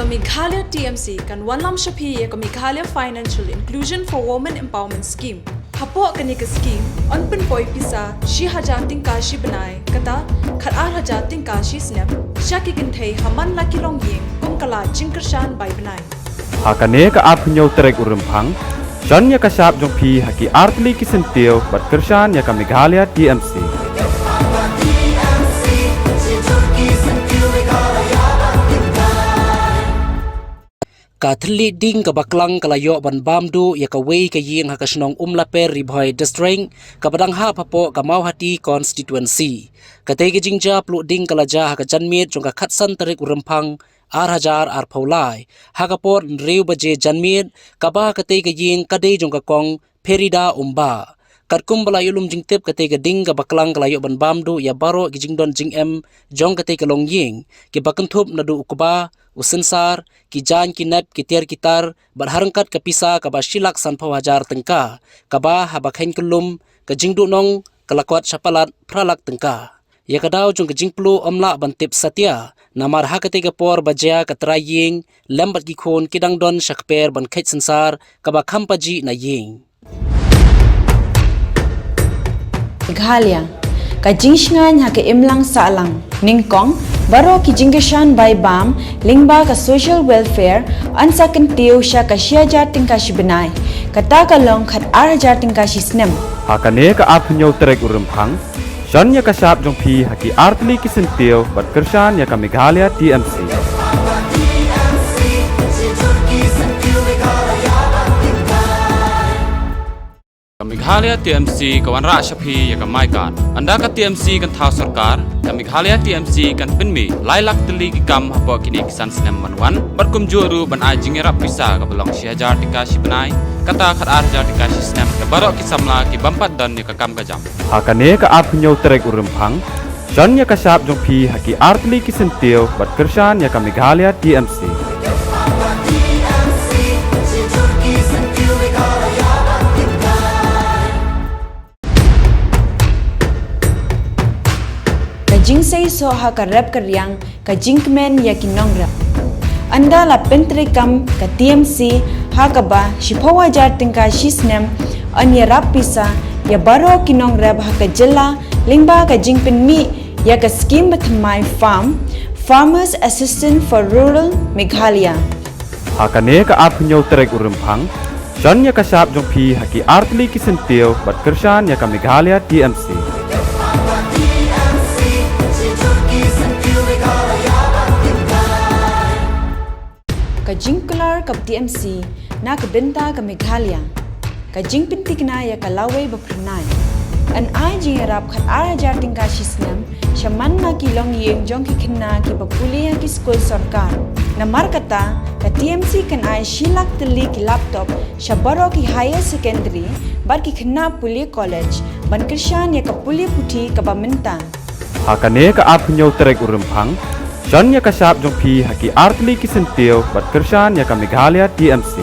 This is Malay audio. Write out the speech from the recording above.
ka Meghalaya TMC kan Wanlam Shapi ka Meghalaya Financial Inclusion for Women Empowerment Scheme. Hapo kani ka scheme on pen poi pisa shi hajating kashi banai kata khat hajating kashi snap shaki kinthei haman laki long ying kum kala jingkershan bai banai. Hakane ka apnyo trek urempang Shanya ka sap jong pi haki artli ki sentio bat kershan ya ka Meghalaya TMC. Kathli ding ka baklang kalayo ban bamdu ya ka wei ka ying ha ka Shnong Umlaper ribhoy district ka badang ha papo ka Mauhati constituency. Katay ka Jingja plu ding kalaja ha ka janmit jong ka khatsan tarik urempang ar paulai ha ka pot riu baje janmit ka ba katay ka ying kadai jong ka kong perida umba. Katkum balay ulum jingtip katay ka ding ka baklang kalayo ban bamdu ya Baroh ki Jingdon Jingem Jong katay ka longying ki bakentup na du ukuba usensar ki jan ki nep ki tiar kitar barharangkat ka pisa ka ba silak sanpau hajar tengka ka ba habakhain kelum ka jingdu nong kalakwat syapalat pralak tengka ya kadaw jong ka jingplu omla bantip satya namar ha katay ka por bajya ka traying lembat ki khon kidang don shakper ban khait sensar ka ba khampaji na ying Meghalaya ka Shngiam ha ka imlang salang ningkong Baroh ki jingeshan bai bam lingba ka social welfare ansa kan tiu sha ka shia jating ka shibenai kata ka long khat ar jating ka shisnem Hakane ka apnyo trek urempang Shanya ka sap jong pi haki artli ki sentio bat kershan ya ka Meghalaya TMC. Meghalaya TMC kawan rak syapi ya ka maikan. Anda ka TMC kan thau sarkar, ka Meghalaya TMC kan pinmi lailak teli ki kam hapo kini kisan senam manwan, berkum juru ban ajing erap bisa ka belong syajar tika shibenai, kata khat arjar tika senam ka Baroh ki samla ki bampat dan ya ka kam ka jam. Hakane ka apnyo trek urempang Shanya ka sap jong pi haki artli ki sentio bat kershan ya ka Meghalaya TMC. Jingsay so ha ka rap karyang ka Jingmen ya kinongra anda la pentrikam ka TMC ha ka ba shipawa jating ka shisnem anya rapisa ya Baroh kinongra ha ka jela lingba ka jingpen mi ya ka scheme batmai farmers assistant for rural Meghalaya Hakane ka apnyo trek urempang Shanya ka sap jong pi haki artli ki sentio bat kershan ya ka Meghalaya TMC. ka jingkular ka TMC na ka benta ka Meghalaya ka jingpintik na ya ka laway bapranay an ay jingarap khat ara jarting ka shisnem shaman na ki long yeng jong ki khinna ki bapuli ki school sarkar na markata ka TMC kan ay shilak tili ki laptop sha Baroh ki higher secondary bar ki khinna puli college ban kirshan ya ka puli puthi ka bamenta Hakane ka apnyo trek urempang Shanya ka sap jong pi haki artli ki sentio bat kershan ya ka Meghalaya TMC.